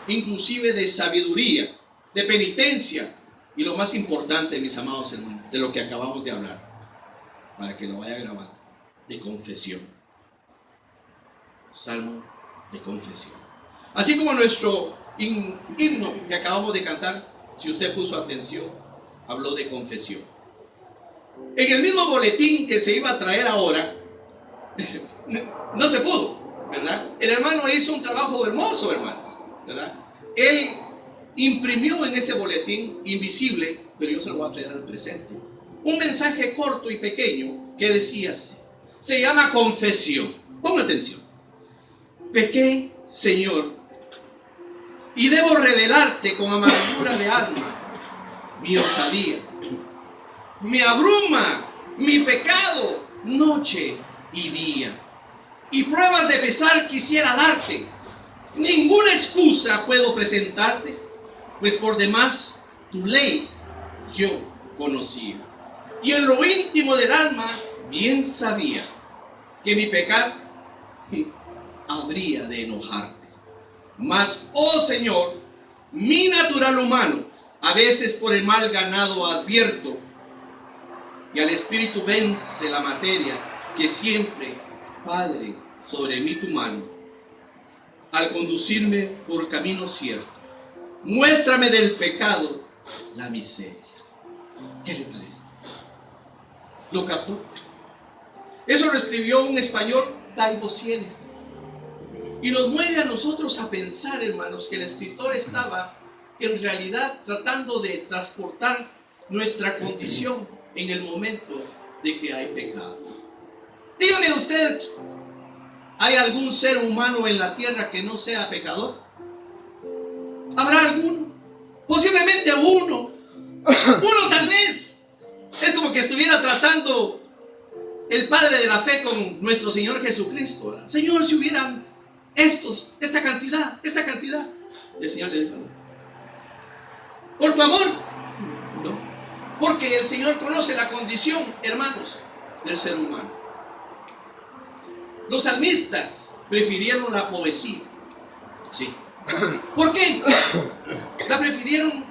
inclusive de sabiduría, de penitencia y lo más importante, mis amados hermanos, de lo que acabamos de hablar, para que lo vaya grabando, de confesión. Salmo de confesión. Así como nuestro himno que acabamos de cantar, si usted puso atención, habló de confesión. En el mismo boletín que se iba a traer ahora, no se pudo, ¿verdad? El hermano hizo un trabajo hermoso, hermanos, ¿verdad? Él imprimió en ese boletín invisible, pero yo se lo voy a traer al presente, un mensaje corto y pequeño que decía así. Se llama confesión. Ponga atención. Pequé, Señor, y debo revelarte con amargura de alma mi osadía. Me abruma mi pecado noche y día, y pruebas de pesar quisiera darte. Ninguna excusa puedo presentarte, pues por demás tu ley yo conocía, y en lo íntimo del alma bien sabía que mi pecado habría de enojarte. Mas, oh Señor, mi natural humano, a veces por el mal ganado advierto, y al espíritu vence la materia, que siempre, Padre, sobre mí tu mano, al conducirme por camino cierto, muéstrame del pecado la miseria. ¿Qué le parece? ¿Lo captó? Eso lo escribió un español, Taibo Sienes. Y nos mueve a nosotros a pensar, hermanos, que el escritor estaba en realidad tratando de transportar nuestra condición en el momento de que hay pecado. Dígame usted, ¿hay algún ser humano en la tierra que no sea pecador? ¿Habrá alguno? Posiblemente uno. Uno tal vez. Es como que estuviera tratando el Padre de la fe con nuestro Señor Jesucristo, ¿verdad? Señor, si hubieran esta cantidad. Y el Señor le dijo, por tu amor, no. Porque el Señor conoce la condición, hermanos, del ser humano. Los salmistas prefirieron la poesía. Sí. ¿Por qué? La prefirieron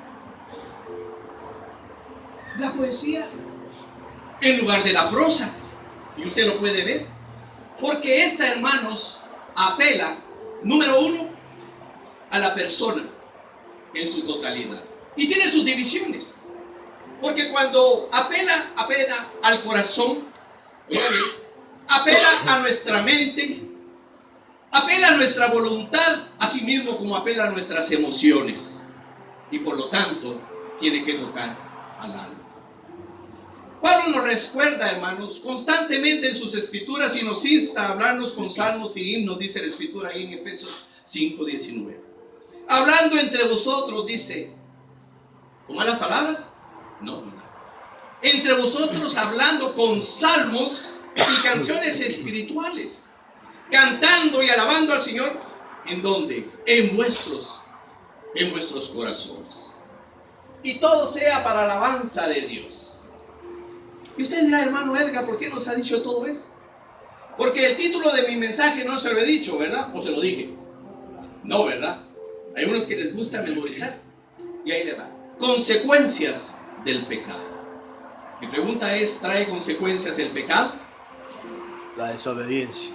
la poesía en lugar de la prosa. Y usted lo puede ver. Porque esta, hermanos, apela, número uno, a la persona en su totalidad. Y tiene sus divisiones. Porque cuando apela al corazón, apela a nuestra mente, apela a nuestra voluntad, así mismo como apela a nuestras emociones. Y por lo tanto, tiene que tocar al alma. Pablo nos recuerda, hermanos, constantemente en sus escrituras y nos insta a hablarnos con salmos y himnos, dice la escritura ahí en Efesios 5:19. Hablando entre vosotros, dice, ¿con malas palabras? No, ¿verdad? Entre vosotros hablando con salmos y canciones espirituales, cantando y alabando al Señor, ¿en dónde? En vuestros corazones. Y todo sea para alabanza de Dios. Y usted dirá, hermano Edgar, ¿por qué nos ha dicho todo eso? Porque el título de mi mensaje no se lo he dicho, ¿verdad? ¿O se lo dije? No, ¿verdad? Hay unos que les gusta memorizar. Y ahí le va. Consecuencias del pecado. Mi pregunta es, ¿trae consecuencias el pecado? La desobediencia.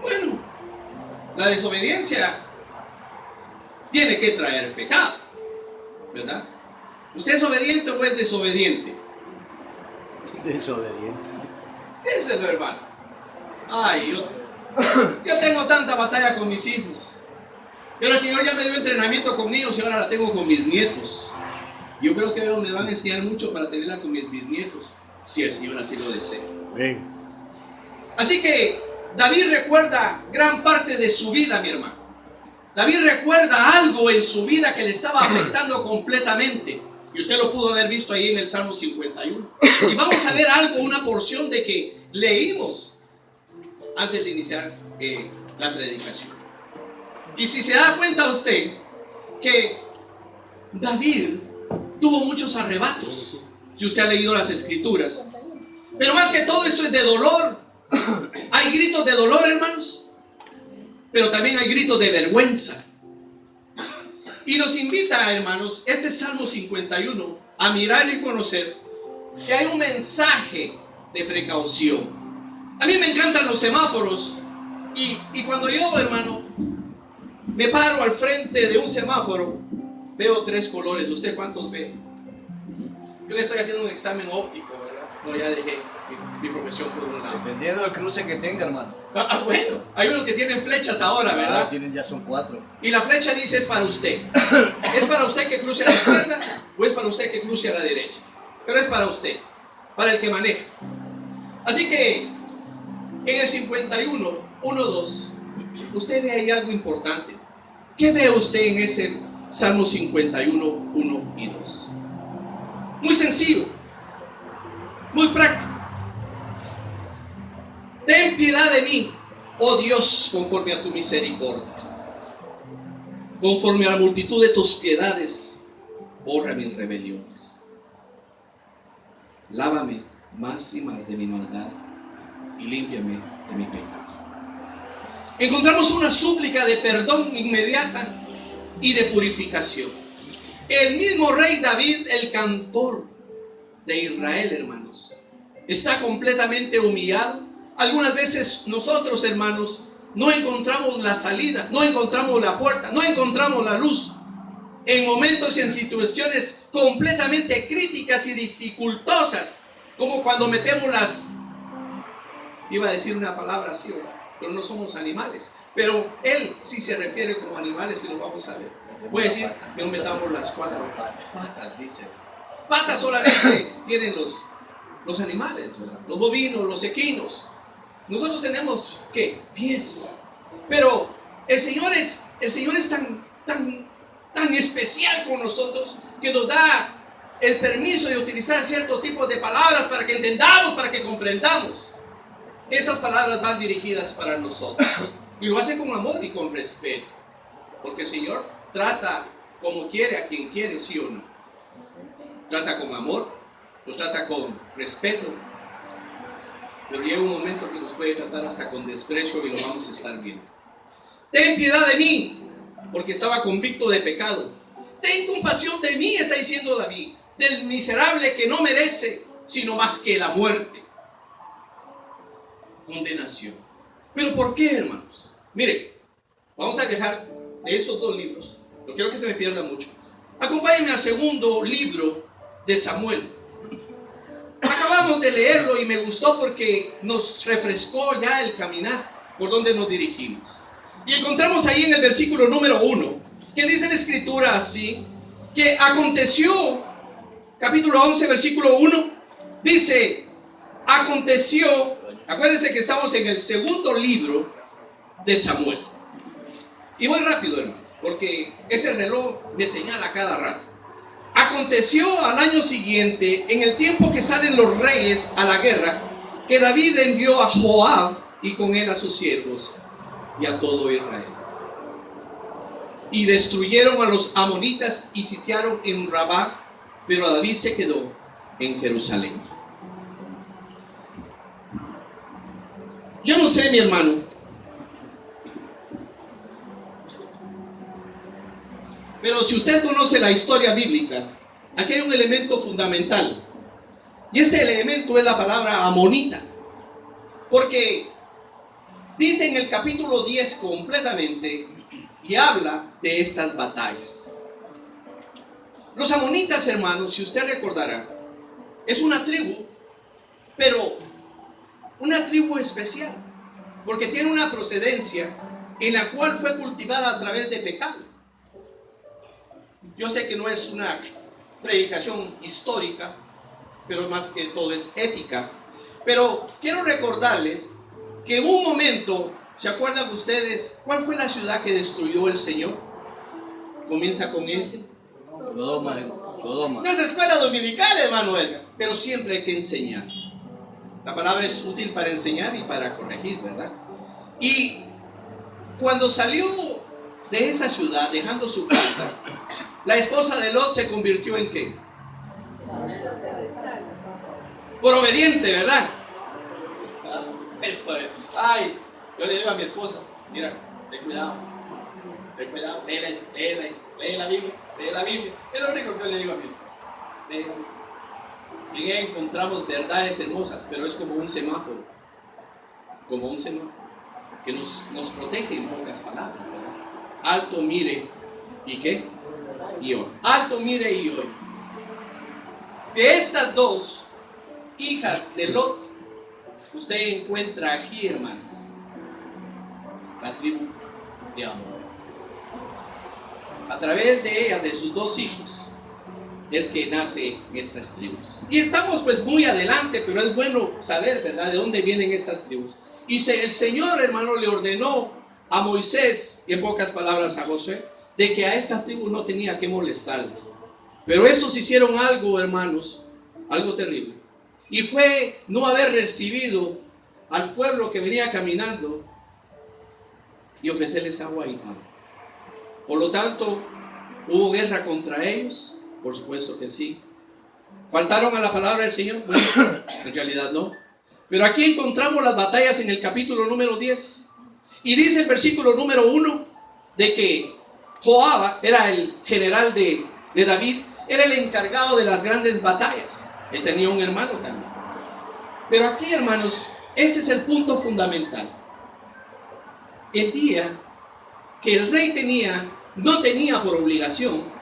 Bueno, la desobediencia tiene que traer pecado, ¿verdad? ¿Usted es obediente o es desobediente? Desobediente. Ese es lo, hermano. Ay, yo tengo tanta batalla con mis hijos. Pero el Señor ya me dio entrenamiento con ellos y ahora la tengo con mis nietos. Yo creo que ellos me van a enseñar mucho para tenerla con mis bisnietos, si el Señor así lo desea. Bien. Así que David recuerda gran parte de su vida, mi hermano. David recuerda algo en su vida que le estaba afectando completamente. Y usted lo pudo haber visto ahí en el Salmo 51. Y vamos a ver algo, una porción de que leímos antes de iniciar la predicación. Y si se da cuenta usted que David tuvo muchos arrebatos, si usted ha leído las escrituras. Pero más que todo esto es de dolor. Hay gritos de dolor, hermanos, pero también hay gritos de vergüenza. enseña, hermanos, este Salmo 51, a mirar y conocer que hay un mensaje de precaución. A mí me encantan los semáforos y cuando yo, hermano, me paro al frente de un semáforo, veo 3 colores. ¿Usted cuántos ve? Yo le estoy haciendo un examen óptico, ¿verdad? No, ya dejé mi profesión por un lado. Dependiendo del cruce que tenga, hermano. Bueno, hay unos que tienen flechas ahora, ¿verdad? Tienen, ya son 4. Y la flecha dice es para usted. ¿Es para usted que cruce a la izquierda o es para usted que cruce a la derecha? Pero es para usted, para el que maneja. Así que en el 51, 1, 2, usted ve ahí algo importante. ¿Qué ve usted en ese Salmo 51, 1 y 2? Muy sencillo, muy práctico. Ten piedad de mí, oh Dios, conforme a tu misericordia. Conforme a la multitud de tus piedades, borra mis rebeliones. Lávame más y más de mi maldad y límpiame de mi pecado. Encontramos una súplica de perdón inmediata y de purificación. El mismo rey David, el cantor de Israel, hermanos, está completamente humillado. Algunas veces nosotros, hermanos, no encontramos la salida, no encontramos la puerta, no encontramos la luz. En momentos y en situaciones completamente críticas y dificultosas, como cuando metemos iba a decir una palabra así, ¿verdad? Pero no somos animales. Pero él sí se refiere como animales y lo vamos a ver. Voy a decir que no metamos las 4 patas, dice. Patas solamente tienen los animales, ¿verdad? Los bovinos, los equinos. Nosotros tenemos, ¿qué? Pies. Pero el Señor es tan especial con nosotros que nos da el permiso de utilizar cierto tipo de palabras para que entendamos, para que comprendamos. Esas palabras van dirigidas para nosotros. Y lo hace con amor y con respeto. Porque el Señor trata como quiere a quien quiere, sí o no. Trata con amor, nos trata con respeto. Pero llega un momento que nos puede tratar hasta con desprecio y lo vamos a estar viendo. Ten piedad de mí, porque estaba convicto de pecado. Ten compasión de mí, está diciendo David, del miserable que no merece sino más que la muerte. Condenación. ¿Pero por qué, hermanos? Mire, vamos a dejar de esos 2 libros. No quiero que se me pierda mucho. Acompáñenme al segundo libro de Samuel. Acabamos de leerlo y me gustó porque nos refrescó ya el caminar por donde nos dirigimos. Y encontramos ahí en el versículo número 1, que dice la escritura así, que aconteció, capítulo 11, versículo 1, dice, aconteció, acuérdense que estamos en el segundo libro de Samuel. Y voy rápido, hermano, porque ese reloj me señala cada rato. Aconteció al año siguiente, en el tiempo que salen los reyes a la guerra, que David envió a Joab y con él a sus siervos y a todo Israel. Y destruyeron a los amonitas y sitiaron en Rabá, pero David se quedó en Jerusalén. Yo no sé, mi hermano, pero si usted conoce la historia bíblica, aquí hay un elemento fundamental. Y este elemento es la palabra amonita. Porque dice en el capítulo 10 completamente y habla de estas batallas. Los amonitas, hermanos, si usted recordará, es una tribu, pero una tribu especial, porque tiene una procedencia en la cual fue cultivada a través de pecado. Yo sé que no es una predicación histórica, pero más que todo es ética. Pero quiero recordarles que en un momento, ¿se acuerdan ustedes cuál fue la ciudad que destruyó el Señor? Comienza con ese. Sodoma. No es escuela dominical, hermano Edgar, pero siempre hay que enseñar. La palabra es útil para enseñar y para corregir, ¿verdad? Y cuando salió de esa ciudad, dejando su casa, la esposa de Lot se convirtió en ¿qué? Por obediente, ¿verdad? Esto es. Ay, yo le digo a mi esposa, mira, ten cuidado, lee la Biblia, Lee la Biblia. Es lo único que yo le digo a mi esposa. Léela. En ella encontramos verdades hermosas, pero es como un semáforo. Como un semáforo que nos protege en pocas palabras, ¿verdad? Alto, mire, ¿y qué? Y hoy. Alto, mire y hoy. De estas dos hijas de Lot, usted encuentra aquí, hermanos, la tribu de Amor. A través de ella, de sus dos hijos, es que nace estas tribus. Y estamos pues muy adelante, pero es bueno saber, ¿verdad?, de dónde vienen estas tribus. Y el Señor, hermano, le ordenó a Moisés, y en pocas palabras a Josué, de que a estas tribus no tenía que molestarles. Pero estos hicieron algo, hermanos, algo terrible. Y fue no haber recibido al pueblo que venía caminando y ofrecerles agua y pan. Por lo tanto, hubo guerra contra ellos. Por supuesto que sí. ¿Faltaron a la palabra del Señor? Bueno, en realidad no. Pero aquí encontramos las batallas en el capítulo número 10. Y dice el versículo número 1 de que Joab era el general de David, era el encargado de las grandes batallas. Él tenía un hermano también. Pero aquí, hermanos, este es el punto fundamental. El día que el rey no tenía por obligación,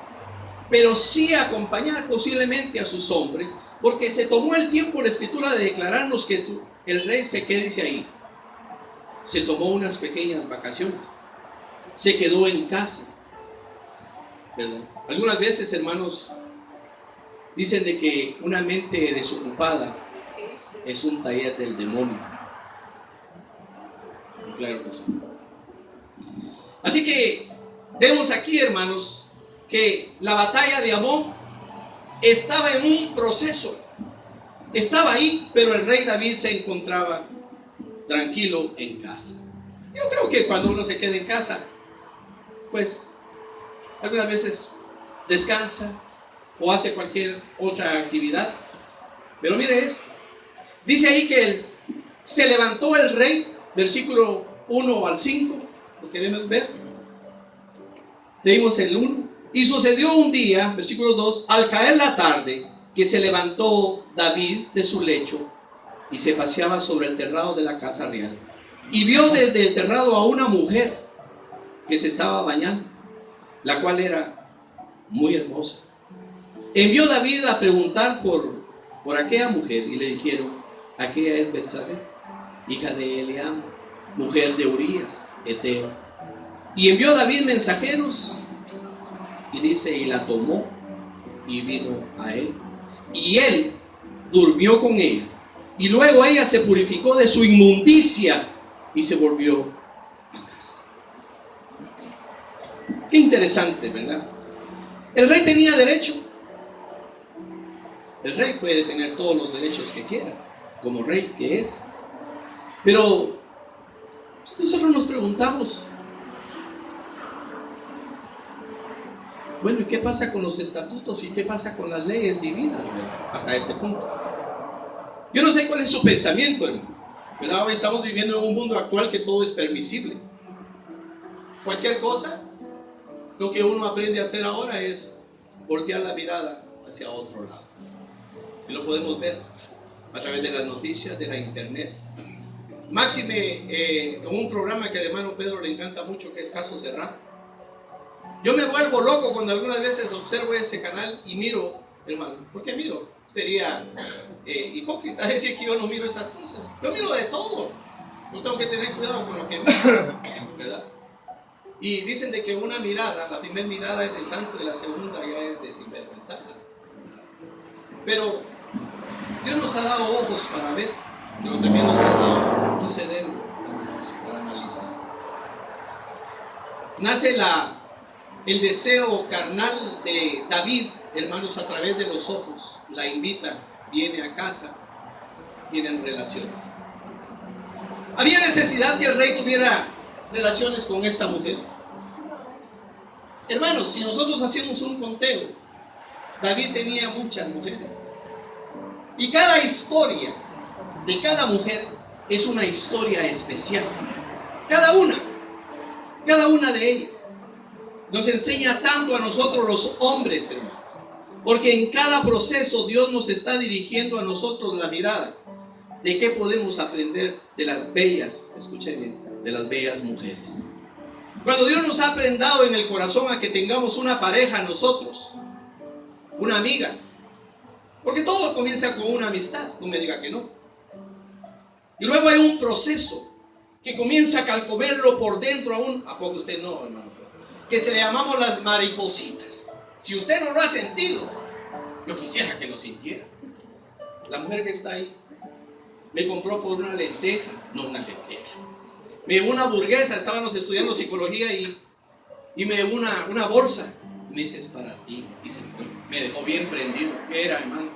pero sí acompañar posiblemente a sus hombres, porque se tomó el tiempo la escritura de declararnos que el rey ¿qué dice ahí? Se tomó unas pequeñas vacaciones, se quedó en casa, ¿verdad? Algunas veces, hermanos, dicen de que una mente desocupada es un taller del demonio. Claro que sí. Así que vemos aquí, hermanos, que la batalla de Amón estaba en un proceso. Estaba ahí, pero el rey David se encontraba tranquilo en casa. Yo creo que cuando uno se queda en casa, pues algunas veces descansa o hace cualquier otra actividad. Pero mire esto. Dice ahí que se levantó el rey, versículo 1 al 5, lo queremos ver. Leímos el 1. Y sucedió un día, versículo 2, al caer la tarde, que se levantó David de su lecho y se paseaba sobre el terrado de la casa real. Y vio desde el terrado a una mujer que se estaba bañando, la cual era muy hermosa. Envió David a preguntar por aquella mujer y le dijeron: aquella es Betsabé, hija de Eliam, mujer de Urías, Eteo. Y envió David mensajeros y dice, y la tomó y vino a él. Y él durmió con ella. Y luego ella se purificó de su inmundicia y se volvió a casa. Qué interesante, ¿verdad? El rey tenía derecho. El rey puede tener todos los derechos que quiera, como rey que es. Pero nosotros nos preguntamos, bueno, ¿y qué pasa con los estatutos? ¿Y qué pasa con las leyes divinas, ¿verdad? Hasta este punto. Yo no sé cuál es su pensamiento, hermano, ¿verdad? Hoy estamos viviendo en un mundo actual que todo es permisible. Cualquier cosa, lo que uno aprende a hacer ahora es voltear la mirada hacia otro lado. Y lo podemos ver a través de las noticias, de la internet. Máxime, en un programa que al hermano Pedro le encanta mucho, que es Caso Cerrado. Yo me vuelvo loco cuando algunas veces observo ese canal y miro, hermano. ¿Por qué miro? Sería hipócrita decir que yo no miro esas cosas. Yo miro de todo. Yo tengo que tener cuidado con lo que miro, ¿verdad? Y dicen de que una mirada, la primera mirada es de santo y la segunda ya es de sinvergüenzada. Pero Dios nos ha dado ojos para ver, pero también nos ha dado un cerebro, hermanos, para analizar. Nace el deseo carnal de David, hermanos, a través de los ojos. La invita, viene a casa, tienen relaciones. Había necesidad que el rey tuviera relaciones con esta mujer. Hermanos, si nosotros hacemos un conteo, David tenía muchas mujeres. Y cada historia de cada mujer es una historia especial. Cada una de ellas. nos enseña tanto a nosotros los hombres, hermanos. Porque en cada proceso Dios nos está dirigiendo a nosotros la mirada. ¿De qué podemos aprender? De las bellas, escuchen bien, de las bellas mujeres. Cuando Dios nos ha prendado en el corazón a que tengamos una pareja nosotros, una amiga, porque todo comienza con una amistad, no me diga que no. Y luego hay un proceso que comienza a calcomerlo por dentro aún. ¿A poco usted no, hermano? Que se le llamamos las maripositas. Si usted no lo ha sentido, yo quisiera que lo sintiera. La mujer que está ahí me compró por una lenteja, no una lenteja. Me llevó una hamburguesa, estábamos estudiando psicología y me llevó una bolsa. Me dice, es para ti. Y me dejó bien prendido. ¿Qué era, hermano?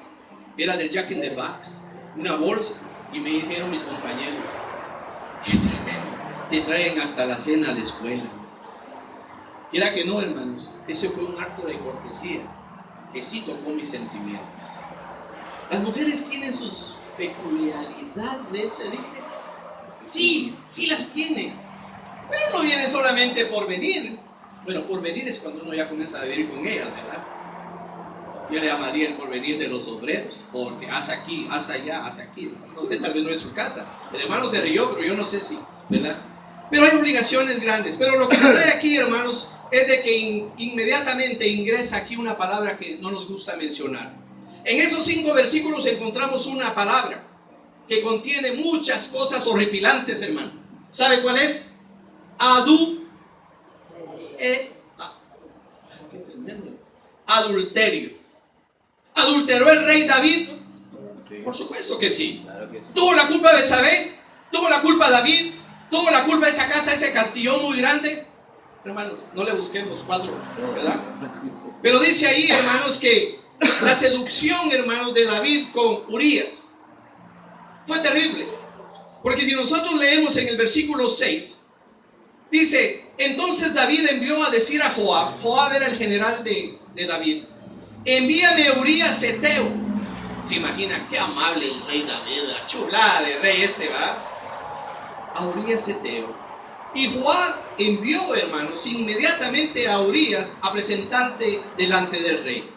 Era del Jack in the Box, una bolsa. Y me dijeron mis compañeros, qué tremendo, te traen hasta la cena a la escuela. Y era que no, hermanos, ese fue un acto de cortesía que sí tocó mis sentimientos. Las mujeres tienen sus peculiaridades, se dice. Sí, sí las tienen. Pero no viene solamente por venir. Bueno, por venir es cuando uno ya comienza a vivir con ellas, ¿verdad? Yo le llamaría el porvenir de los obreros, porque haz aquí, haz allá, haz aquí. No sé, tal vez no es su casa. El hermano se rió, pero yo no sé si, ¿verdad? Pero hay obligaciones grandes. Pero lo que me trae aquí, hermanos, es de que inmediatamente ingresa aquí una palabra que no nos gusta mencionar. En esos 5 versículos encontramos una palabra que contiene muchas cosas horripilantes, hermano. ¿Sabe cuál es? Qué tremendo. Adulterio. ¿Adulteró el rey David? Sí. Por supuesto que sí. Claro que sí. ¿Tuvo la culpa Betsabé? ¿Tuvo la culpa David? ¿Tuvo la culpa esa casa, ese castillón muy grande? Hermanos, no le busquemos 4, ¿verdad? Pero dice ahí, hermanos, que la seducción, hermanos, de David con Urías fue terrible. Porque si nosotros leemos en el versículo 6, dice, entonces David envió a decir a Joab, Joab era el general de David, envíame a Urías Heteo. Se imagina, qué amable el rey David, la chulada de rey va. A Urías Heteo. Y Joab envió, hermanos, inmediatamente a Urías a presentarte delante del rey.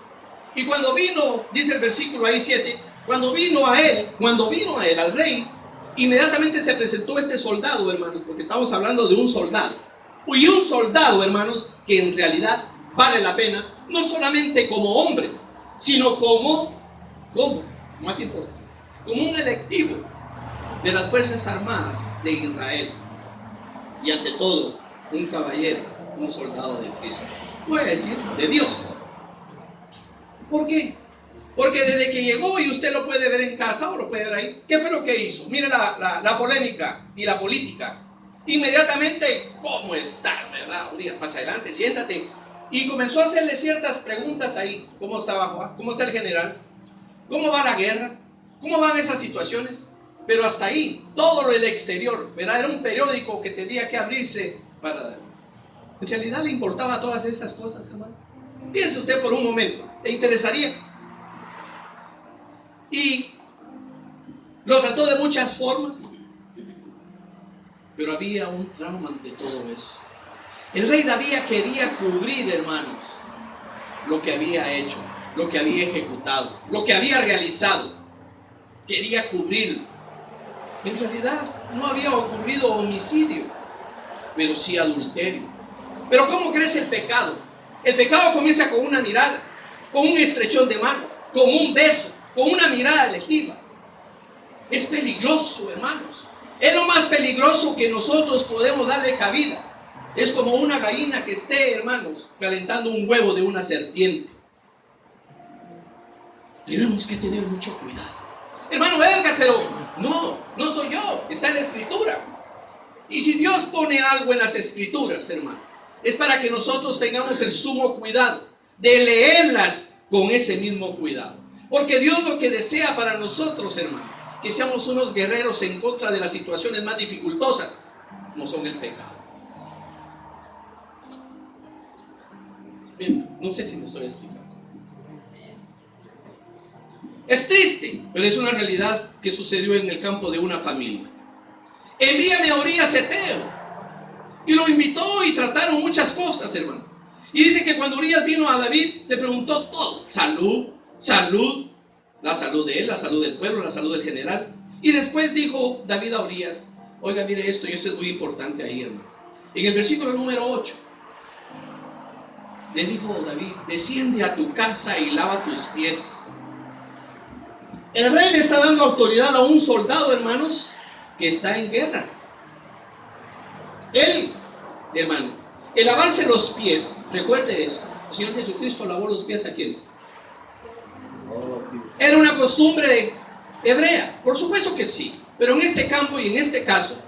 Y cuando vino, dice el versículo ahí 7, cuando vino a él al rey, inmediatamente se presentó este soldado, hermanos, porque estamos hablando de un soldado. Y un soldado, hermanos, que en realidad vale la pena, no solamente como hombre, sino como más importante, como un electivo de las Fuerzas Armadas de Israel. Y ante todo, un caballero, un soldado de Cristo. Voy a decir, de Dios. ¿Por qué? Porque desde que llegó, y usted lo puede ver en casa o lo puede ver ahí, ¿qué fue lo que hizo? Mire la polémica y la política. Inmediatamente, ¿cómo estás, verdad? Urias, pasa adelante, siéntate. Y comenzó a hacerle ciertas preguntas ahí. ¿Cómo estaba Joab? ¿Cómo está el general? ¿Cómo va la guerra? ¿Cómo van esas situaciones? Pero hasta ahí, todo el exterior, ¿verdad? Era un periódico que tenía que abrirse para... En realidad le importaba todas esas cosas, hermano. Piense usted por un momento, ¿le interesaría? Y lo trató de muchas formas, pero había un trauma ante todo eso. El rey David quería cubrir, hermanos, lo que había hecho, lo que había ejecutado, lo que había realizado. Quería cubrirlo. En realidad no había ocurrido homicidio, pero sí adulterio. Pero ¿cómo crece el pecado? El pecado comienza con una mirada, con un estrechón de mano, con un beso, con una mirada electiva. Es peligroso, hermanos. Es lo más peligroso que nosotros podemos darle cabida. Es como una gallina que esté, hermanos, calentando un huevo de una serpiente. Tenemos que tener mucho cuidado. Hermano Edgar, pero no soy yo, está en la escritura. Y si Dios pone algo en las escrituras, hermano, es para que nosotros tengamos el sumo cuidado de leerlas con ese mismo cuidado. Porque Dios lo que desea para nosotros, hermano, que seamos unos guerreros en contra de las situaciones más dificultosas, como son el pecado. Bien, no sé si me estoy explicando. Es triste, pero es una realidad que sucedió en el campo de una familia. Envíame a Urías Heteo. Y lo invitó y trataron muchas cosas, hermano. Y dice que cuando Urías vino a David, le preguntó todo: salud, la salud de él, la salud del pueblo, la salud del general. Y después dijo David a Urías: oiga, mire esto, y esto es muy importante ahí, hermano. En el versículo número 8, le dijo David: desciende a tu casa y lava tus pies. El rey le está dando autoridad a un soldado, hermanos, que está en guerra. Él, hermano, el lavarse los pies, recuerde esto, el Señor Jesucristo lavó los pies a quienes. Era una costumbre hebrea, por supuesto que sí, pero en este campo y en este caso,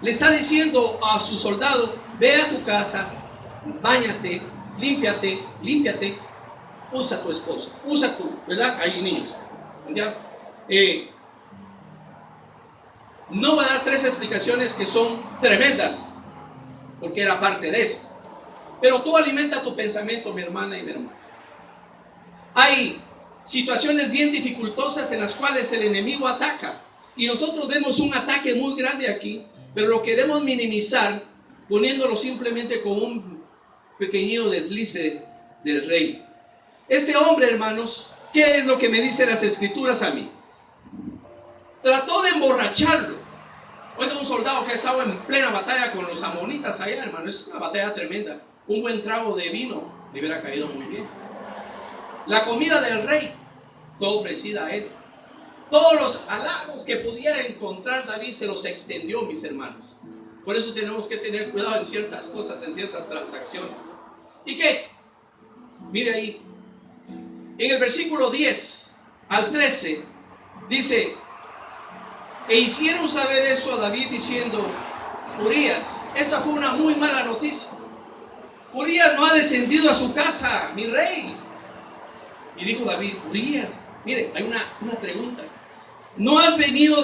le está diciendo a su soldado: ve a tu casa, báñate, límpiate, usa tu esposa, usa tu, ¿verdad? Hay niños, ¿ya? No voy a dar 3 explicaciones que son tremendas, porque era parte de eso. Pero tú alimenta tu pensamiento, mi hermana y mi hermano. Hay situaciones bien dificultosas en las cuales el enemigo ataca. Y nosotros vemos un ataque muy grande aquí, pero lo queremos minimizar poniéndolo simplemente como un pequeño deslice del rey. Este hombre, hermanos, ¿qué es lo que me dicen las escrituras a mí? Trató de emborracharlo. Oiga, un soldado que ha estado en plena batalla con los amonitas allá, hermano, es una batalla tremenda. Un buen trago de vino le hubiera caído muy bien. La comida del rey fue ofrecida a él. Todos los halagos que pudiera encontrar David se los extendió, mis hermanos. Por eso tenemos que tener cuidado en ciertas cosas, en ciertas transacciones. ¿Y qué? Mire ahí, en el versículo 10 al 13, dice: e hicieron saber eso a David diciendo: Urías, esta fue una muy mala noticia. Urías no ha descendido a su casa, mi rey. Y dijo David: Urías, mire, hay una pregunta. ¿No has venido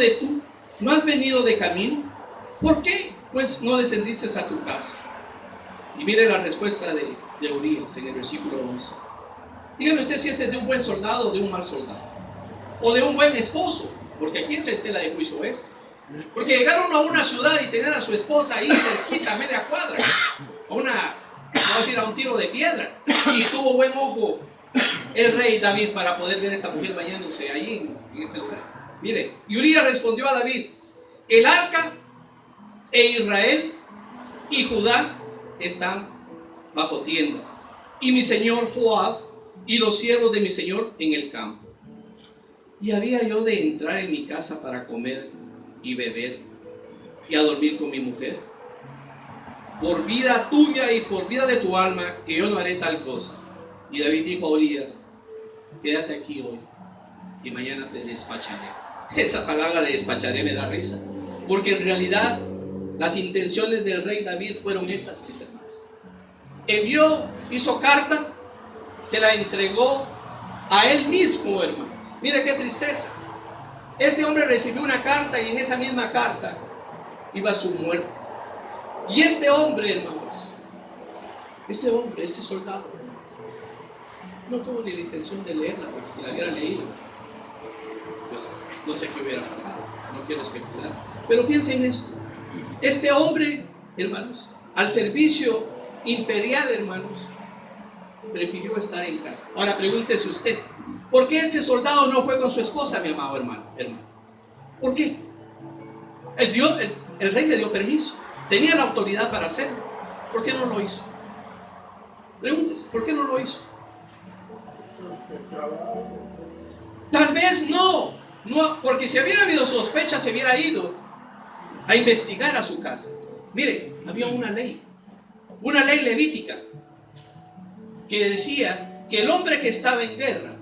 de camino? ¿Por qué pues no descendiste a tu casa? Y mire la respuesta de Urías en el versículo 11. Dígame usted si este es de un buen soldado o de un mal soldado, o de un buen esposo, porque aquí entra en tela de juicio esto. Porque llegaron a una ciudad y tener a su esposa ahí cerquita, a media cuadra, vamos a decir, a un tiro de piedra. Si tuvo buen ojo el rey David para poder ver a esta mujer bañándose allí en ese lugar. Mire, y Urías respondió a David: el arca e Israel y Judá están bajo tiendas, y mi señor Joab y los siervos de mi señor en el campo. Y había yo de entrar en mi casa para comer y beber y a dormir con mi mujer. Por vida tuya y por vida de tu alma, que yo no haré tal cosa. Y David dijo a Urías: quédate aquí hoy y mañana te despacharé. Esa palabra de despacharé me da risa, porque en realidad las intenciones del rey David fueron esas, mis hermanos. Envió, hizo carta, se la entregó a él mismo, hermanos. Mire qué tristeza. Este hombre recibió una carta y en esa misma carta iba su muerte. Y este hombre, hermanos, este soldado, no tuvo ni la intención de leerla, porque si la hubiera leído, pues no sé qué hubiera pasado. No quiero especular. Pero piensen en esto. Este hombre, hermanos, al servicio imperial, hermanos, prefirió estar en casa. Ahora pregúntese usted: ¿por qué este soldado no fue con su esposa, mi amado hermano? ¿Por qué? El rey le dio permiso. Tenía la autoridad para hacerlo. ¿Por qué no lo hizo? Pregúntese, ¿por qué no lo hizo? Tal vez no, porque si hubiera habido sospecha, se hubiera ido a investigar a su casa. Mire, había una ley levítica, que decía que el hombre que estaba en guerra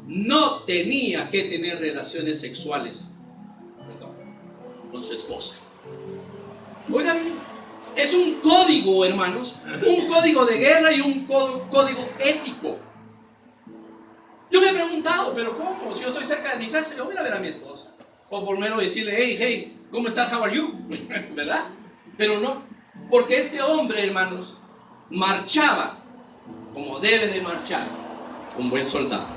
no tenía que tener relaciones sexuales con su esposa. Oiga bien, es un código, hermanos, un código de guerra y un código ético. Yo me he preguntado: ¿pero cómo? Si yo estoy cerca de mi casa, yo voy a ver a mi esposa, o por lo menos decirle: hey, ¿cómo estás? How are you? ¿Verdad? Pero no, porque este hombre, hermanos, marchaba como debe de marchar un buen soldado.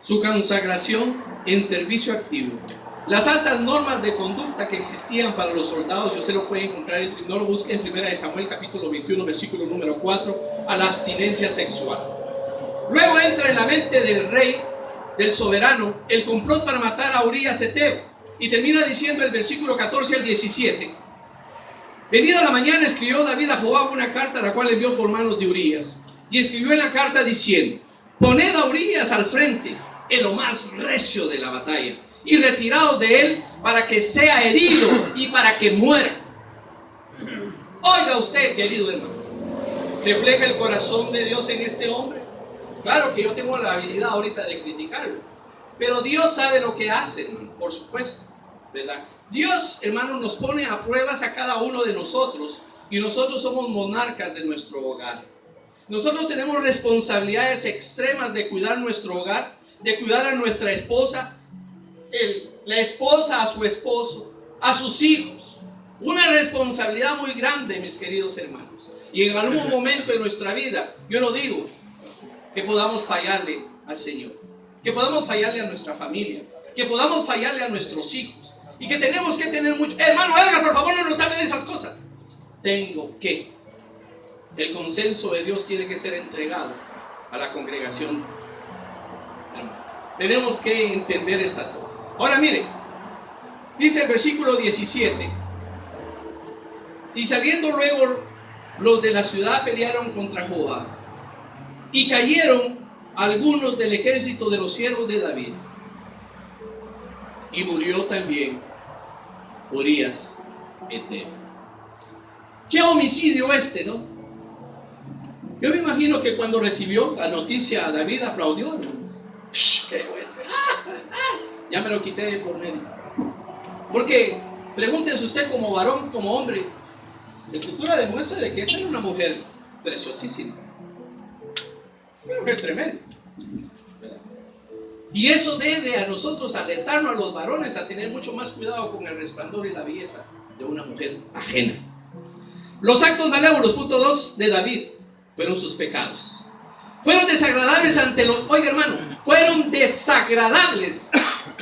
Su consagración en servicio activo Las altas normas de conducta que existían para los soldados, y usted lo puede encontrar, no lo busque en 1 Samuel capítulo 21, versículo número 4, a la abstinencia sexual. Luego entra en la mente del rey, del soberano, el complot para matar a Urías Eteo, y termina diciendo el versículo 14 al 17. Venida la mañana escribió David a Joab una carta, la cual envió por manos de Urías, y escribió en la carta diciendo: poned a Urías al frente, en lo más recio de la batalla, y retiraos de él para que sea herido y para que muera. Oiga usted, querido hermano, ¿refleja el corazón de Dios en este hombre? Claro que yo tengo la habilidad ahorita de criticarlo, pero Dios sabe lo que hace, hermano, por supuesto, ¿verdad? Dios, hermano, nos pone a pruebas a cada uno de nosotros, y nosotros somos monarcas de nuestro hogar. Nosotros tenemos responsabilidades extremas de cuidar nuestro hogar, de cuidar a nuestra esposa, la esposa a su esposo, a sus hijos. Una responsabilidad muy grande, mis queridos hermanos. Y en algún momento de nuestra vida, yo no digo que podamos fallarle al Señor, que podamos fallarle a nuestra familia, que podamos fallarle a nuestros hijos, y que tenemos que tener mucho. Hermano Edgar, por favor, no nos hable de esas cosas. El consenso de Dios tiene que ser entregado a la congregación. Tenemos que entender estas cosas. Ahora mire, dice el versículo 17: y saliendo luego los de la ciudad pelearon contra Joab, y cayeron algunos del ejército de los siervos de David, y murió también Urías Eteo. Qué homicidio este, ¿no? Yo me imagino que cuando recibió la noticia David aplaudió, ¿no? ¡Qué bueno! Ya me lo quité de por medio. Porque pregúntese usted como varón, como hombre, la escritura demuestra de que esta era una mujer preciosísima, una mujer tremenda, ¿verdad? Y eso debe a nosotros alentarnos, a los varones, a tener mucho más cuidado con el resplandor y la belleza de una mujer ajena. Los actos malévolos, punto 2, de David fueron sus pecados. Fueron desagradables ante los, oiga hermano, fueron desagradables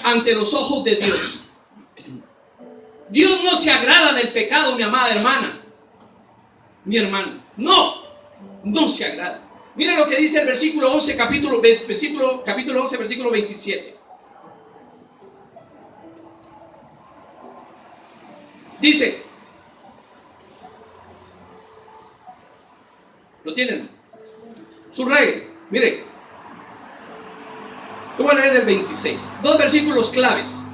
ante los ojos de Dios. Dios no se agrada del pecado, mi amada hermana, mi hermano. No se agrada. Mira lo que dice el versículo 11, capítulo 11, versículo 27. Dice, ¿lo tienen? Subrayen, mire. Yo voy a leer del 26. Dos versículos claves.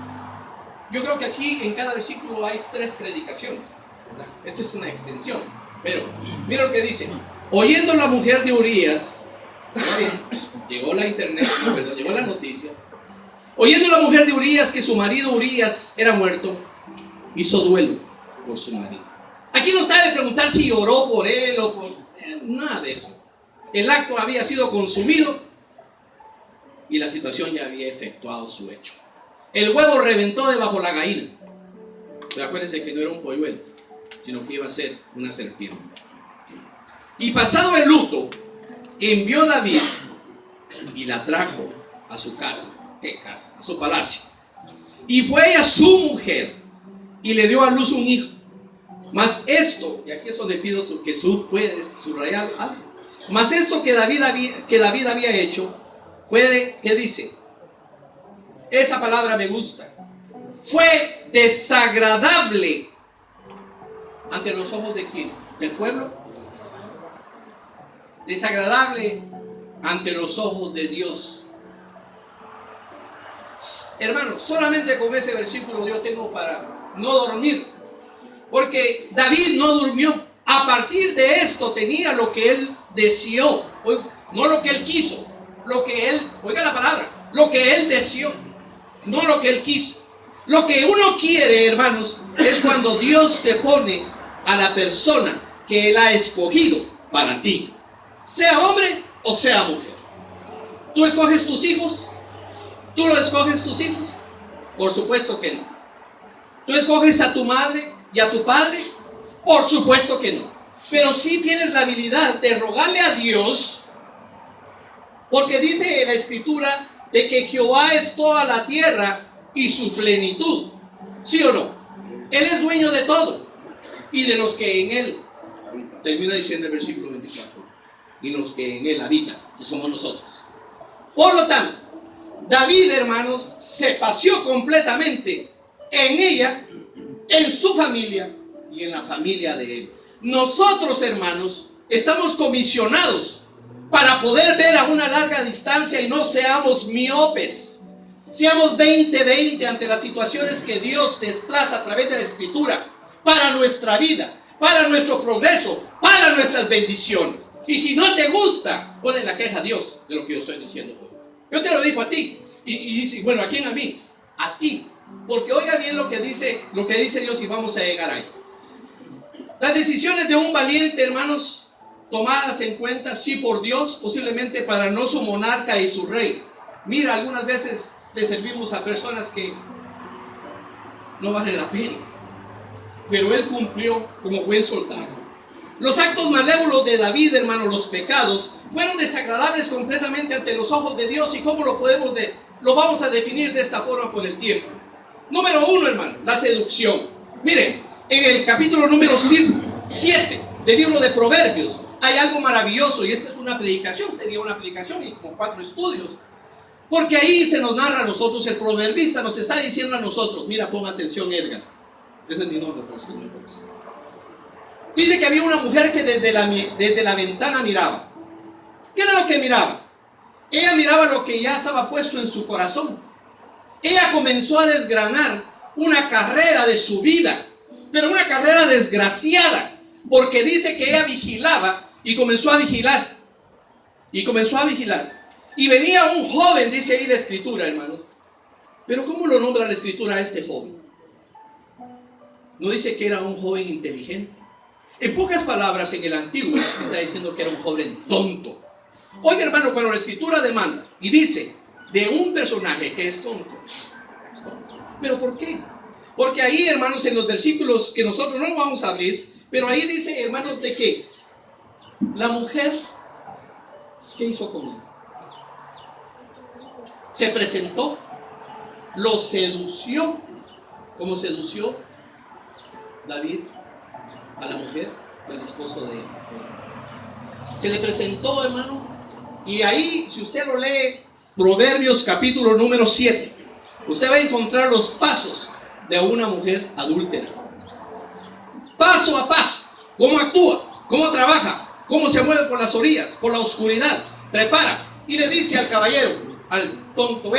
Yo creo que aquí en cada versículo hay 3 predicaciones, ¿verdad? Esta es una extensión. Pero, mira lo que dice. Oyendo la mujer de Urías, llegó la internet, ¿verdad? Llegó la noticia. Oyendo la mujer de Urías que su marido Urías era muerto, hizo duelo por su marido. Aquí no está de preguntar si oró por él o por... nada de eso. El acto había sido consumido y la situación ya había efectuado su hecho. El huevo reventó debajo la gallina. Pero acuérdense que no era un polluelo, sino que iba a ser una serpiente. Y pasado el luto, envió David y la trajo a su casa. ¿Qué casa? A su palacio. Y fue ella su mujer y le dio a luz un hijo. Mas esto, y aquí es donde pido que tú puedes subrayar algo. Mas esto que David había hecho fue, ¿qué dice? Esa palabra me gusta. Fue desagradable ante los ojos de ¿quién? ¿Del pueblo? Desagradable ante los ojos de Dios. Hermano, solamente con ese versículo yo tengo para no dormir. Porque David no durmió. A partir de esto tenía lo que él deseó. No lo que él quiso. Lo que él, oiga la palabra, lo que él deseó. No lo que él quiso. Lo que uno quiere, hermanos, es cuando Dios te pone a la persona que él ha escogido para ti. Sea hombre o sea mujer. ¿Tú escoges tus hijos? ¿Tú lo escoges tus hijos? Por supuesto que no. ¿Tú escoges a tu madre y a tu padre? Por supuesto que no. Pero sí tienes la habilidad de rogarle a Dios, porque dice en la escritura de que Jehová es toda la tierra y su plenitud. ¿Sí o no? Él es dueño de todo. Y de los que en Él, termina diciendo el versículo 24, y los que en Él habitan, que somos nosotros. Por lo tanto, David, hermanos, se paseó completamente en ella, en su familia y en la familia de Él. Nosotros, hermanos, estamos comisionados para poder ver a una larga distancia y no seamos miopes. Seamos 20-20 ante las situaciones que Dios desplaza a través de la Escritura para nuestra vida, para nuestro progreso, para nuestras bendiciones. Y si no te gusta, ponle la queja a Dios de lo que yo estoy diciendo. Yo te lo digo a ti. Y bueno, ¿a quién? A mí. A ti. Porque oiga bien lo que dice Dios y vamos a llegar ahí. Las decisiones de un valiente, hermanos, tomadas en cuenta, sí, por Dios, posiblemente para no su monarca y su rey. Mira, algunas veces le servimos a personas que no vale la pena, pero él cumplió como buen soldado. Los actos malévolos de David, hermanos, los pecados, fueron desagradables completamente ante los ojos de Dios. ¿Y cómo lo vamos a definir de esta forma por el tiempo? Número 1, hermano, la seducción. Miren, en el capítulo número 7 del libro de Proverbios hay algo maravilloso, y esta es una predicación, sería una predicación y con 4 estudios. Porque ahí se nos narra a nosotros, el proverbista nos está diciendo a nosotros, mira, pon atención, Edgar. Ese es mi nombre, para que me conozca. Dice que había una mujer que desde la ventana miraba. ¿Qué era lo que miraba? Ella miraba lo que ya estaba puesto en su corazón. Ella comenzó a desgranar una carrera de su vida, pero una carrera desgraciada, porque dice que ella vigilaba y comenzó a vigilar. Y comenzó a vigilar. Y venía un joven, dice ahí la Escritura, hermano. Pero ¿cómo lo nombra la Escritura a este joven? No dice que era un joven inteligente. En pocas palabras, en el Antiguo está diciendo que era un joven tonto. Oiga, hermano, cuando la Escritura demanda y dice de un personaje que es tonto. ¿Pero por qué? Porque ahí, hermanos, en los versículos que nosotros no vamos a abrir, pero ahí dice, hermanos, de que la mujer, ¿qué hizo con él? Se presentó, lo sedució. ¿Cómo sedució David a la mujer, al esposo de él? Se le presentó, hermano, y ahí, si usted lo lee, Proverbios capítulo número 7, usted va a encontrar los pasos de una mujer adúltera. Paso a paso, cómo actúa, cómo trabaja, cómo se mueve por las orillas, por la oscuridad, prepara, y le dice al caballero, al tonto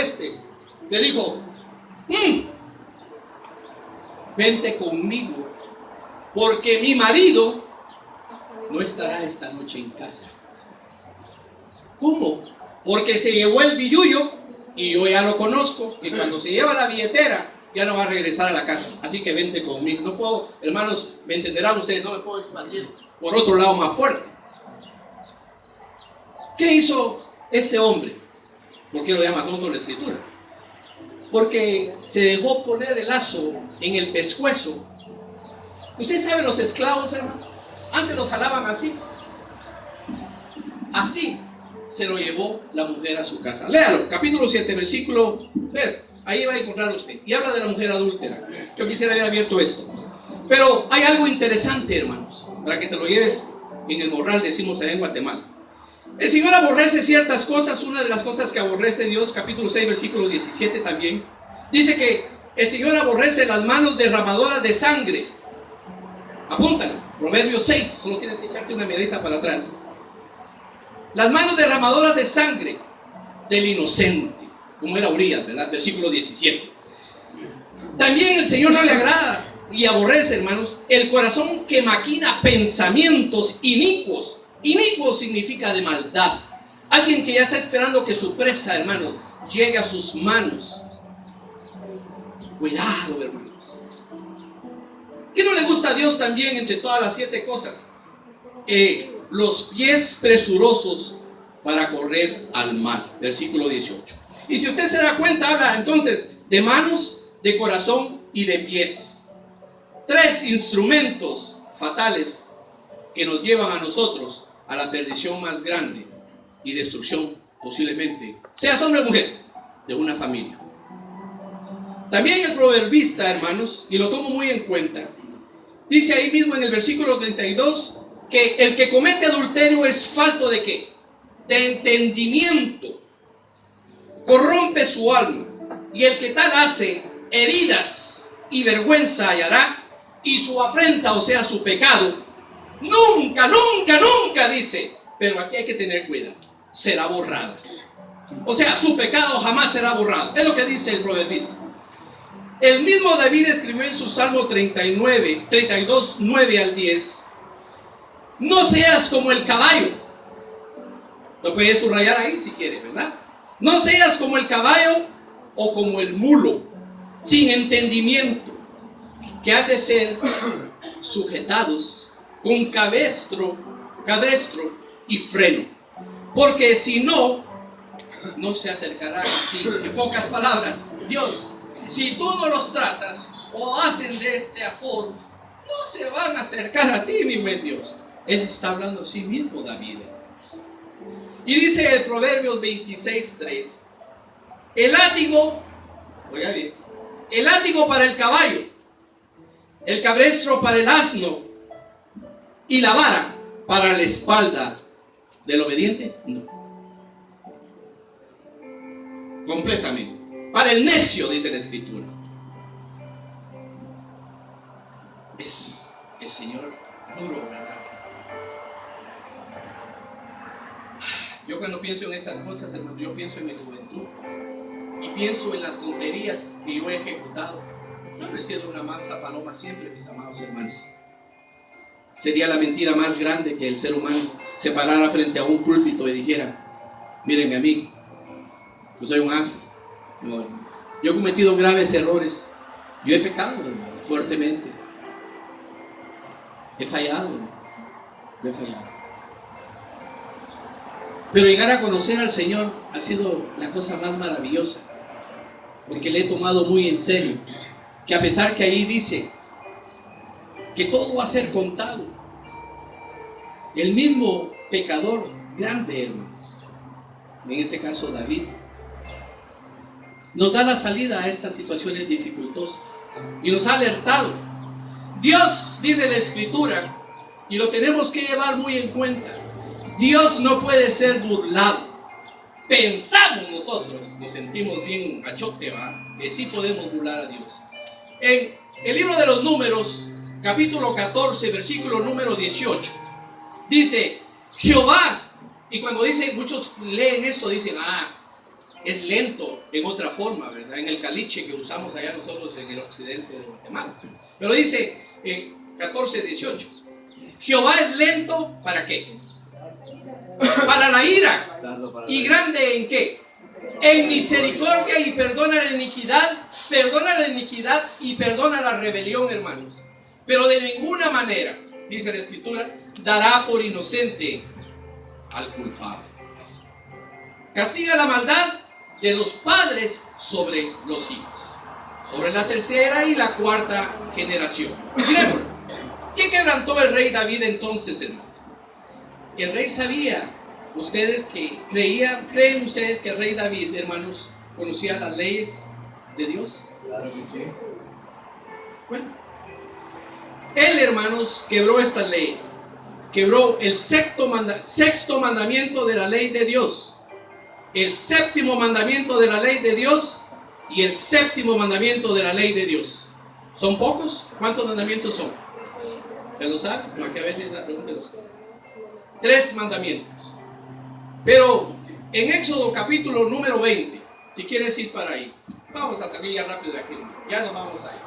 le dijo, vente conmigo, porque mi marido no estará esta noche en casa. ¿Cómo? Porque se llevó el billullo y yo ya lo conozco, que cuando se lleva la billetera ya no va a regresar a la casa, así que vente conmigo. No puedo, hermanos, me entenderán ustedes, no me puedo expandir por otro lado más fuerte. ¿Qué hizo este hombre? ¿Por qué lo llama tonto la Escritura? Porque se dejó poner el lazo en el pescuezo. ¿Usted sabe los esclavos, hermano? Antes los jalaban así. Así se lo llevó la mujer a su casa. Léalo, capítulo 7, versículo. Ahí va a encontrar usted. Y habla de la mujer adúltera. Yo quisiera haber abierto esto. Pero hay algo interesante, hermanos, para que te lo lleves en el morral, decimos allá en Guatemala. El Señor aborrece ciertas cosas. Una de las cosas que aborrece Dios, capítulo 6, versículo 17 también, dice que el Señor aborrece las manos derramadoras de sangre. Apúntalo, Proverbios 6, solo tienes que echarte una miradita para atrás. Las manos derramadoras de sangre del inocente, como era Urias, ¿verdad? Versículo 17. También el Señor no le agrada y aborrece, hermanos, el corazón que maquina pensamientos inicuos. Inicuo significa de maldad. Alguien que ya está esperando que su presa, hermanos, llegue a sus manos. Cuidado, hermanos. ¿Qué no le gusta a Dios también entre todas las 7 cosas? Los pies presurosos para correr al mal. Versículo 18. Y si usted se da cuenta, habla entonces de manos, de corazón y de pies. 3 instrumentos fatales que nos llevan a nosotros a la perdición más grande y destrucción posiblemente, seas hombre o mujer, de una familia. También el proverbista, hermanos, y lo tomo muy en cuenta, dice ahí mismo en el versículo 32 que el que comete adulterio es falto de ¿qué? De entendimiento, corrompe su alma, y el que tal hace heridas y vergüenza hallará, y su afrenta, o sea, su pecado, nunca, nunca, nunca, dice, pero aquí hay que tener cuidado, será borrada. O sea, su pecado jamás será borrado. Es lo que dice el proverbista. El mismo David escribió en su Salmo 32, 9 al 10: no seas como el caballo. Lo puedes subrayar ahí si quieres, ¿verdad? No seas como el caballo o como el mulo, sin entendimiento, que han de ser sujetados con cabestro y freno, porque si no, no se acercarán a ti. En pocas palabras, Dios, si tú no los tratas o hacen de este aforo, no se van a acercar a ti, mi buen Dios. Él está hablando a sí mismo, David. Y dice el Proverbios 26:3: el látigo, oiga bien, el látigo para el caballo, el cabestro para el asno, y la vara para la espalda del obediente, no. Completamente. Para el necio, dice la Escritura. Es el Señor duro, ¿verdad? Yo cuando pienso en estas cosas, hermano, yo pienso en mi juventud y pienso en las tonterías que yo he ejecutado. Yo no he sido una mansa paloma siempre, mis amados hermanos. Sería la mentira más grande que el ser humano se parara frente a un púlpito y dijera: mírenme a mí, yo soy un ángel. No, yo he cometido graves errores. Yo he pecado, hermano, fuertemente. He fallado, hermano. Yo he fallado. Pero llegar a conocer al Señor ha sido la cosa más maravillosa, porque le he tomado muy en serio. Que a pesar que ahí dice que todo va a ser contado, el mismo pecador grande, hermanos, en este caso David, nos da la salida a estas situaciones dificultosas y nos ha alertado. Dios, dice la Escritura, y lo tenemos que llevar muy en cuenta, Dios no puede ser burlado. Pensamos nosotros, nos sentimos bien machote, ¿va? Que sí podemos burlar a Dios. En el libro de los Números, capítulo 14, versículo número 18, dice: Jehová, y cuando dicen, muchos leen esto, dicen: es lento en otra forma, ¿verdad? En el caliche que usamos allá nosotros en el occidente de Guatemala. Pero dice en 14:18: Jehová es lento, ¿para qué? Para la ira. ¿Y grande en qué? En misericordia, y perdona la iniquidad y perdona la rebelión, hermanos. Pero de ninguna manera, dice la Escritura, dará por inocente al culpable. Castiga la maldad de los padres sobre los hijos, sobre la tercera y la cuarta generación. Miremoslo. ¿Qué quebrantó el rey David entonces, hermanos? El rey sabía. Ustedes que ¿creen ustedes que el rey David, hermanos, conocía las leyes de Dios? Claro que sí. Bueno, él, hermanos, quebró estas leyes. Quebró el sexto mandamiento de la ley de Dios, el séptimo mandamiento de la ley de Dios y el séptimo mandamiento de la ley de Dios. ¿Son pocos? ¿Cuántos mandamientos son? ¿Te lo sabes? Porque a veces esa pregunta los... 3 mandamientos. Pero en Éxodo capítulo número 20, si quieres ir para ahí, vamos a salir ya rápido de aquí, ya nos vamos ahí.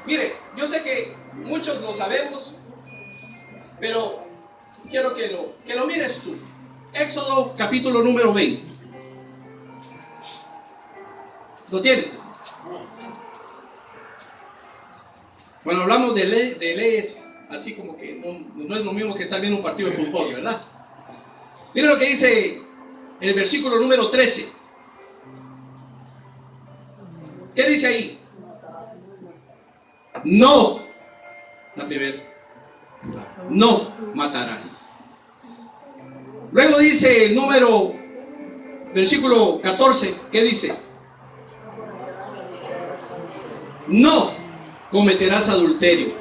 Mire, yo sé que muchos lo sabemos, pero quiero que lo mires tú. Éxodo capítulo número 20. ¿Lo tienes? Cuando hablamos de leyes, así como que no es lo mismo que estar viendo un partido de fútbol, ¿verdad? Mira lo que dice el versículo número 13. ¿Qué dice ahí? No, la primera, no matarás. Luego dice el versículo 14, ¿qué dice? no cometerás adulterio.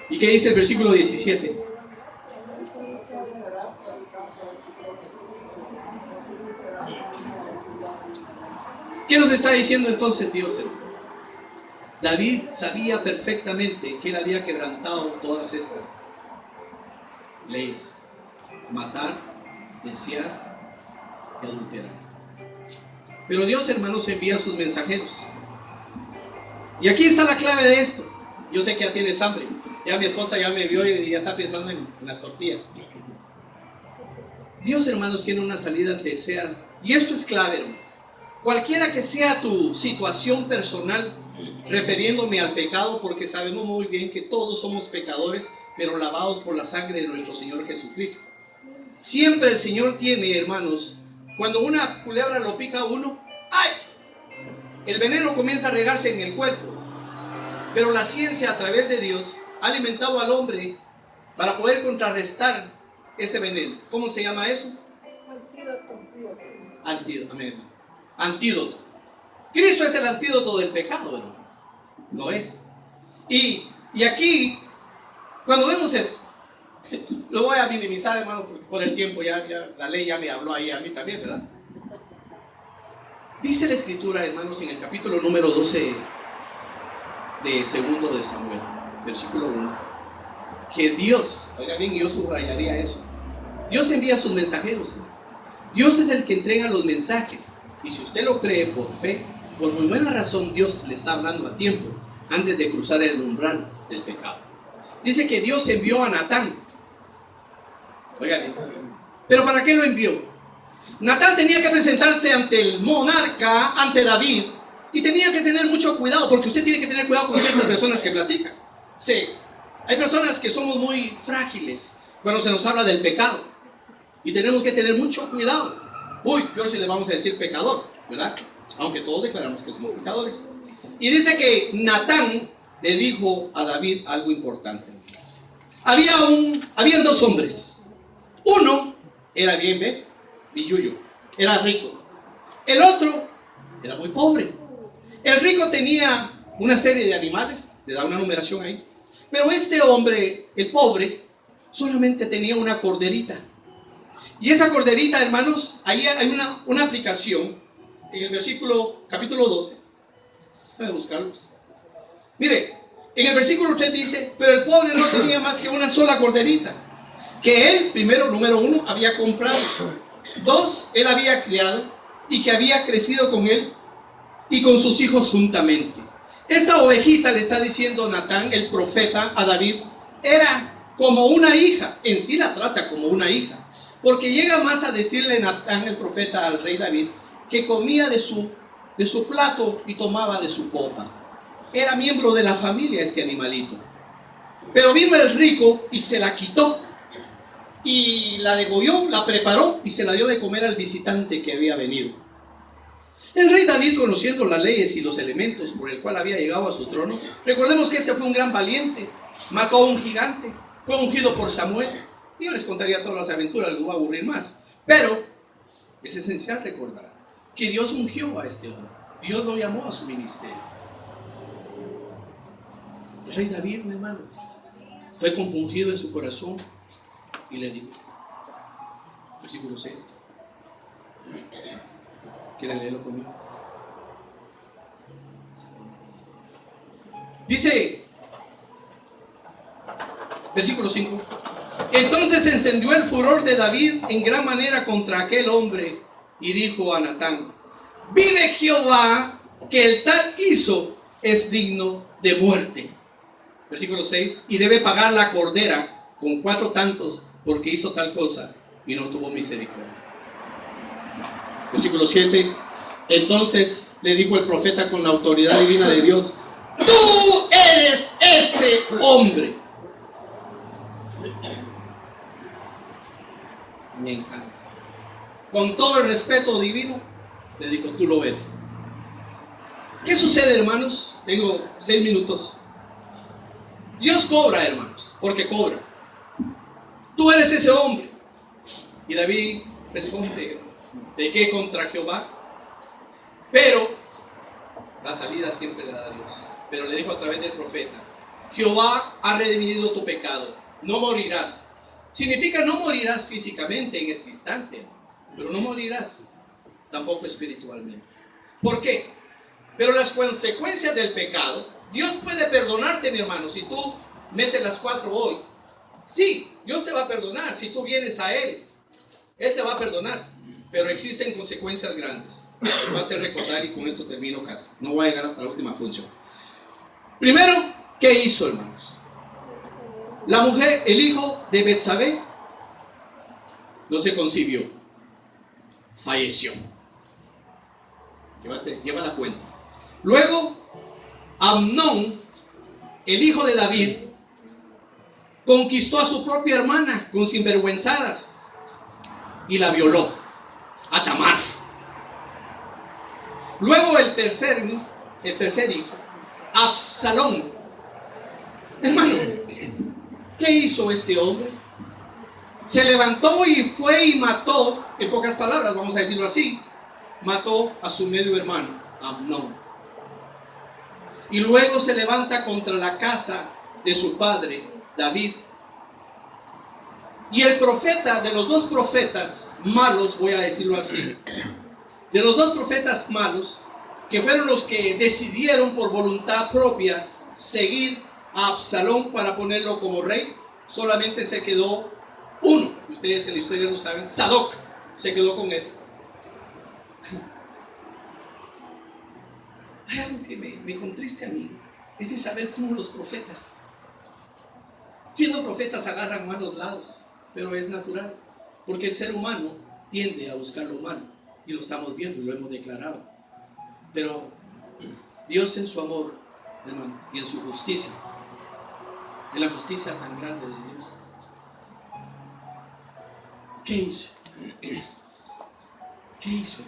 ¿Y qué dice el versículo 17? ¿Qué nos está diciendo entonces Dios, hermanos? David sabía perfectamente que él había quebrantado todas estas leyes: matar, desear y adulterar. Pero Dios, hermanos, envía sus mensajeros. Y aquí está la clave de esto. Yo sé que ya tienes hambre. Ya mi esposa ya me vio y ya está pensando en las tortillas. Dios, hermanos, tiene una salida al desear. Y esto es clave, hermanos. Cualquiera que sea tu situación personal, refiriéndome al pecado, porque sabemos muy bien que todos somos pecadores, pero lavados por la sangre de nuestro Señor Jesucristo. Siempre el Señor tiene, hermanos, cuando una culebra lo pica a uno, ¡ay!, el veneno comienza a regarse en el cuerpo. Pero la ciencia, a través de Dios, ha alimentado al hombre para poder contrarrestar ese veneno. ¿Cómo se llama eso? Antídoto. Amén. Antídoto. Cristo es el antídoto del pecado, hermanos. Lo es. Y aquí, cuando vemos esto, lo voy a minimizar, hermano, porque por el tiempo ya la ley ya me habló ahí a mí también, ¿verdad? Dice la Escritura, hermanos, en el capítulo número 12 de segundo de Samuel, versículo 1, que Dios, oiga bien, yo subrayaría eso, Dios envía sus mensajeros, hermano. Dios es el que entrega los mensajes. Y si usted lo cree por fe, por muy buena razón, Dios le está hablando a tiempo, antes de cruzar el umbral del pecado. Dice que Dios envió a Natán. Oiga bien, ¿pero para qué lo envió? Natán tenía que presentarse ante el monarca, ante David, y tenía que tener mucho cuidado, porque usted tiene que tener cuidado con ciertas personas que platican. Sí, hay personas que somos muy frágiles cuando se nos habla del pecado, y tenemos que tener mucho cuidado. Uy, peor si le vamos a decir pecador, ¿verdad? Aunque todos declaramos que somos pecadores. Y dice que Natán le dijo a David algo importante. Habían dos hombres. Uno era bien billuyo, era rico. El otro era muy pobre. El rico tenía una serie de animales, le da una numeración ahí. Pero este hombre, el pobre, solamente tenía una corderita. Y esa corderita, hermanos, ahí hay una aplicación en el capítulo 12. Voy a buscarlo. Mire, en el versículo 3 dice: pero el pobre no tenía más que una sola corderita, que él, primero, número 1, había comprado. 2, él había criado y que había crecido con él y con sus hijos juntamente. Esta ovejita, le está diciendo Natán, el profeta, a David, era como una hija. En sí la trata como una hija. Porque llega más a decirle Natán, el profeta, al rey David, que comía de su plato y tomaba de su copa. Era miembro de la familia este animalito. Pero vino el rico y se la quitó. Y la degolló, la preparó y se la dio de comer al visitante que había venido. El rey David, conociendo las leyes y los elementos por el cual había llegado a su trono, recordemos que este fue un gran valiente, mató a un gigante, fue ungido por Samuel. Yo les contaría todas las aventuras, les voy a aburrir más. Pero es esencial recordar que Dios ungió a este hombre. Dios lo llamó a su ministerio. El rey David, mi hermano, fue compungido en su corazón y le dijo, versículo 6. ¿Quieren leerlo conmigo? Dice, versículo 5. Entonces se encendió el furor de David en gran manera contra aquel hombre y dijo a Natán: vive Jehová, que el tal hizo es digno de muerte. Versículo 6. Y debe pagar la cordera con 4 tantos porque hizo tal cosa y no tuvo misericordia. Versículo 7. Entonces le dijo el profeta con la autoridad divina de Dios: tú eres ese hombre. Me encanta. Con todo el respeto divino, le dijo: tú lo eres. ¿Qué sucede, hermanos? Tengo 6 minutos. Dios cobra, hermanos, porque cobra. Tú eres ese hombre. Y David responde: ¿de qué contra Jehová? Pero La salida siempre la da Dios. Pero le dijo a través del profeta: Jehová ha redimido tu pecado, no morirás. Significa no morirás físicamente en este instante, pero no morirás tampoco espiritualmente. ¿Por qué? Pero las consecuencias del pecado, Dios puede perdonarte, mi hermano, si tú metes las 4 hoy. Sí, Dios te va a perdonar si tú vienes a Él. Él te va a perdonar, pero existen consecuencias grandes. Me va a hacer recordar, y con esto termino casi. No voy a llegar hasta la última función. Primero, ¿qué hizo, hermanos? La mujer, el hijo de Betsabé, no se concibió, falleció. Lleva la cuenta. Luego, Amnón, el hijo de David, conquistó a su propia hermana con sinvergüenzadas y la violó, a Tamar. Luego el tercer hijo, Absalón. Hermano, ¿qué hizo este hombre? Se levantó y fue y mató, en pocas palabras, vamos a decirlo así, mató a su medio hermano, Amnón. Y luego se levanta contra la casa de su padre, David. Y el profeta, de los 2 profetas malos, voy a decirlo así, de los 2 profetas malos, que fueron los que decidieron por voluntad propia seguir a Absalón para ponerlo como rey, solamente se quedó uno. Ustedes en la historia lo saben, Sadoc se quedó con él. Hay algo que me contriste a mí, es de saber cómo los profetas, siendo profetas, agarran malos lados, pero es natural, porque el ser humano tiende a buscar lo malo, y lo estamos viendo y lo hemos declarado. Pero Dios en su amor, hermano, y en su justicia, en la justicia tan grande de Dios, ¿qué hizo? ¿Qué hizo?